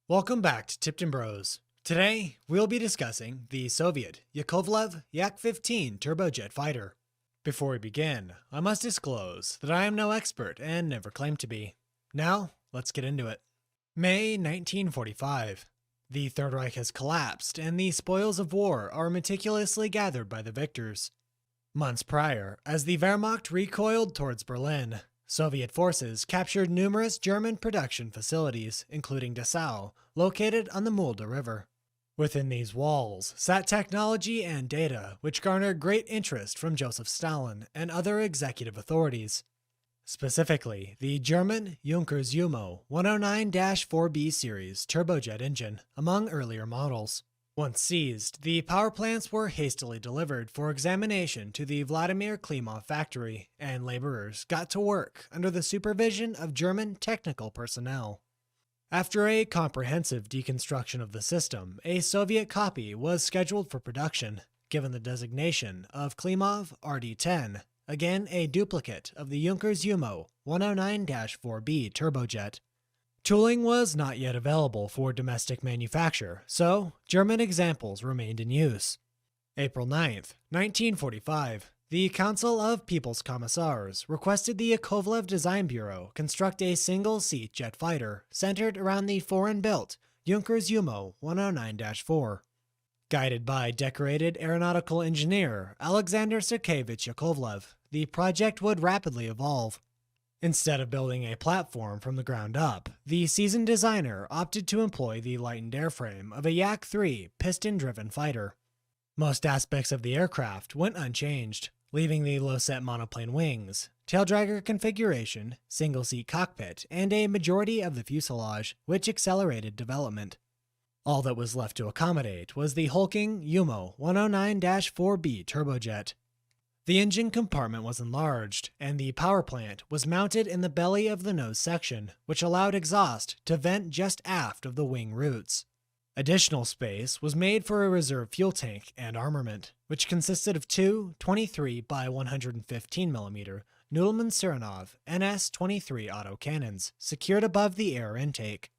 Welcome back to Tipton Bros. Today, we'll be discussing the Soviet Yakovlev Yak-15 turbojet fighter. Before we begin, I must disclose that I am no expert and never claimed to be. Now, let's get into it. May 1945. The Third Reich has collapsed and the spoils of war are meticulously gathered by the victors. Months prior, as the Wehrmacht recoiled towards Berlin, Soviet forces captured numerous German production facilities, including Dessau, located on the Mulde River. Within these walls sat technology and data which garnered great interest from Joseph Stalin and other executive authorities. Specifically, the German Junkers Umo 109-4B series turbojet engine, among earlier models. Once seized, the power plants were hastily delivered for examination to the Vladimir Klimov factory, and laborers got to work under the supervision of German technical personnel. After a comprehensive deconstruction of the system, a Soviet copy was scheduled for production, given the designation of Klimov RD-10, again a duplicate of the Junkers Umo 109-4B turbojet. Tooling was not yet available for domestic manufacture, so German examples remained in use. April 9th, 1945, the Council of People's Commissars requested the Yakovlev Design Bureau construct a single-seat jet fighter centered around the foreign-built Junkers Umo 109-4. Guided by decorated aeronautical engineer Alexander Sergeyevich Yakovlev, the project would rapidly evolve. Instead of building a platform from the ground up, the seasoned designer opted to employ the lightened airframe of a Yak-3 piston-driven fighter. Most aspects of the aircraft went unchanged, leaving the low-set monoplane wings, taildragger configuration, single-seat cockpit, and a majority of the fuselage, which accelerated development. All that was left to accommodate was the hulking Umo 109-4B turbojet. The engine compartment was enlarged, and the power plant was mounted in the belly of the nose section, which allowed exhaust to vent just aft of the wing roots. Additional space was made for a reserve fuel tank and armament, which consisted of two 23 by 115 mm Neudlman-Surinov NS-23 autocannons secured above the air intake.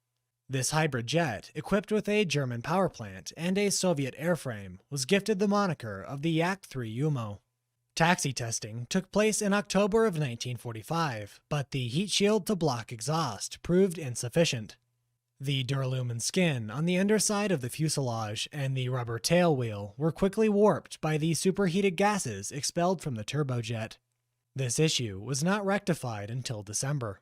This hybrid jet, equipped with a German power plant and a Soviet airframe, was gifted the moniker of the Yak-3 Umo. Taxi testing took place in October of 1945, but the heat shield to block exhaust proved insufficient. The duralumin skin on the underside of the fuselage and the rubber tail wheel were quickly warped by the superheated gases expelled from the turbojet. This issue was not rectified until December.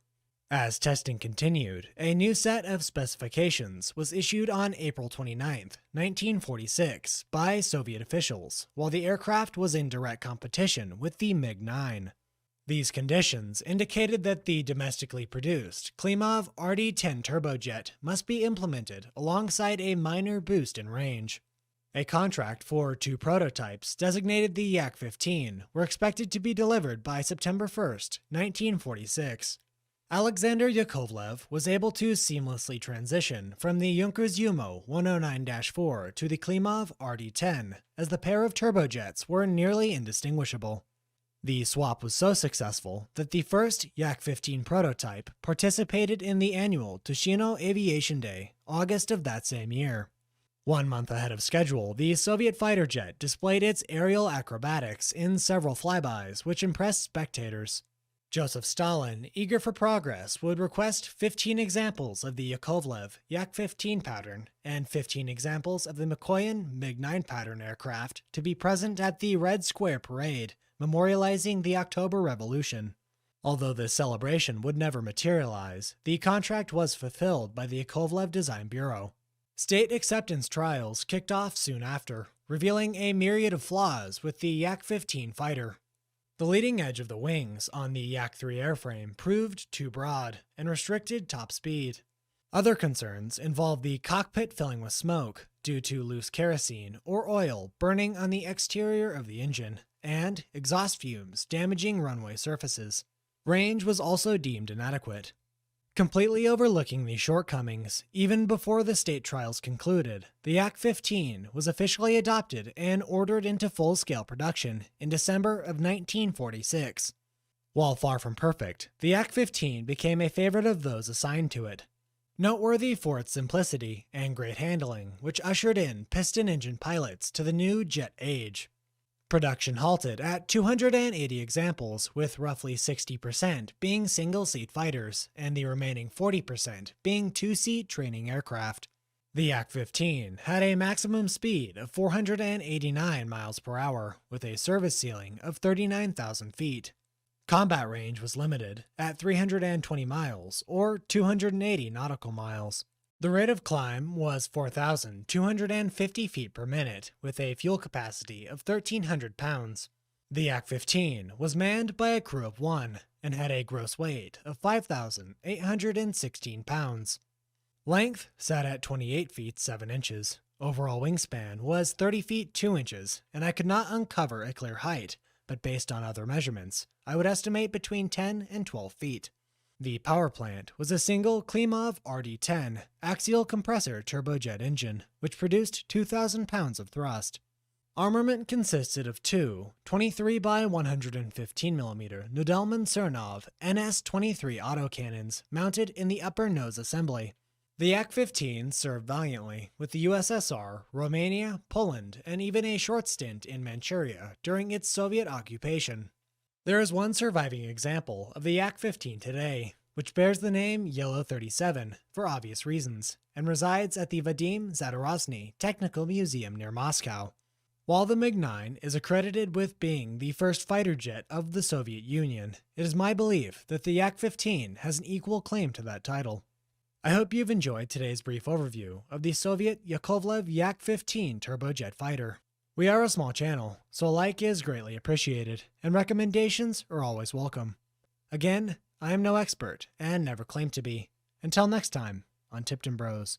As testing continued, a new set of specifications was issued on April 29, 1946, by Soviet officials, while the aircraft was in direct competition with the MiG-9. These conditions indicated that the domestically produced Klimov RD-10 turbojet must be implemented alongside a minor boost in range. A contract for two prototypes, designated the Yak-15, were expected to be delivered by September 1, 1946. Alexander Yakovlev was able to seamlessly transition from the Junkers Umo 109-4 to the Klimov RD-10, as the pair of turbojets were nearly indistinguishable. The swap was so successful that the first Yak-15 prototype participated in the annual Tushino Aviation Day, August of that same year. 1 month ahead of schedule, the Soviet fighter jet displayed its aerial acrobatics in several flybys, which impressed spectators. Joseph Stalin, eager for progress, would request 15 examples of the Yakovlev Yak-15 pattern and 15 examples of the Mikoyan MiG-9 pattern aircraft to be present at the Red Square Parade, memorializing the October Revolution. Although this celebration would never materialize, the contract was fulfilled by the Yakovlev Design Bureau. State acceptance trials kicked off soon after, revealing a myriad of flaws with the Yak-15 fighter. The leading edge of the wings on the Yak-3 airframe proved too broad and restricted top speed. Other concerns involved the cockpit filling with smoke due to loose kerosene or oil burning on the exterior of the engine, and exhaust fumes damaging runway surfaces. Range was also deemed inadequate. Completely overlooking these shortcomings, even before the state trials concluded, the Yak-15 was officially adopted and ordered into full-scale production in December of 1946. While far from perfect, the Yak-15 became a favorite of those assigned to it. Noteworthy for its simplicity and great handling, which ushered in piston engine pilots to the new jet age. Production halted at 280 examples, with roughly 60% being single-seat fighters and the remaining 40% being two-seat training aircraft. The Yak-15 had a maximum speed of 489 miles per hour, with a service ceiling of 39,000 feet. Combat range was limited at 320 miles, or 280 nautical miles. The rate of climb was 4,250 feet per minute, with a fuel capacity of 1,300 pounds. The Yak-15 was manned by a crew of 1 and had a gross weight of 5,816 pounds. Length sat at 28 feet 7 inches. Overall wingspan was 30 feet 2 inches, and I could not uncover a clear height, but based on other measurements, I would estimate between 10 and 12 feet. The power plant was a single Klimov RD-10 axial compressor turbojet engine, which produced 2,000 pounds of thrust. Armament consisted of two 23 by 115 mm Nadelman Surnov NS-23 autocannons mounted in the upper nose assembly. The Yak-15 served valiantly with the USSR, Romania, Poland, and even a short stint in Manchuria during its Soviet occupation. There is one surviving example of the Yak-15 today, which bears the name Yellow 37 for obvious reasons, and resides at the Vadim Zadorozhny Technical Museum near Moscow. While the MiG-9 is accredited with being the first fighter jet of the Soviet Union, it is my belief that the Yak-15 has an equal claim to that title. I hope you've enjoyed today's brief overview of the Soviet Yakovlev Yak-15 turbojet fighter. We are a small channel, so a like is greatly appreciated, and recommendations are always welcome. Again, I am no expert, and never claim to be. Until next time, on Tipton Bros.